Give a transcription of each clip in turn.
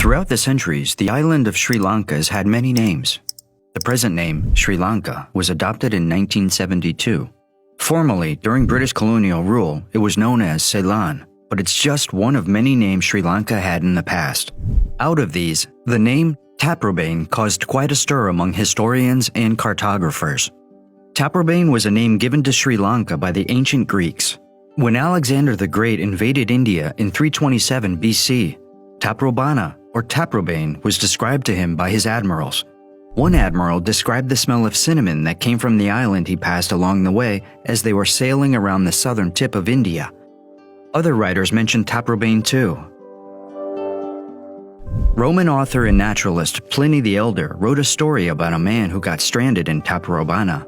Throughout the centuries, the island of Sri Lanka has had many names. The present name, Sri Lanka, was adopted in 1972. Formerly, during British colonial rule, it was known as Ceylon, but it's just one of many names Sri Lanka had in the past. Out of these, the name Taprobane caused quite a stir among historians and cartographers. Taprobane was a name given to Sri Lanka by the ancient Greeks. When Alexander the Great invaded India in 327 BC, Taprobana, or Taprobane, was described to him by his admirals. One admiral described the smell of cinnamon that came from the island he passed along the way as they were sailing around the southern tip of India. Other writers mentioned Taprobane too. Roman author and naturalist Pliny the Elder wrote a story about a man who got stranded in Taprobana.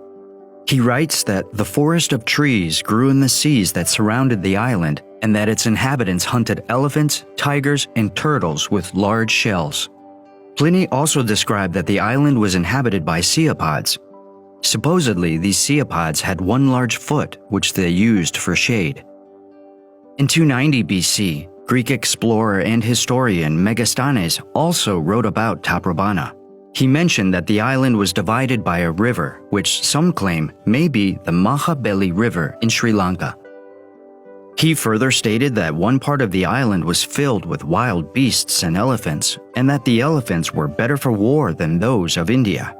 He writes that the forest of trees grew in the seas that surrounded the island and that its inhabitants hunted elephants, tigers, and turtles with large shells. Pliny also described that the island was inhabited by ceopods. Supposedly, these ceopods had one large foot, which they used for shade. In 290 BC, Greek explorer and historian Megasthenes also wrote about Taprobana. He mentioned that the island was divided by a river, which some claim may be the Mahabeli River in Sri Lanka. He further stated that one part of the island was filled with wild beasts and elephants, and that the elephants were better for war than those of India.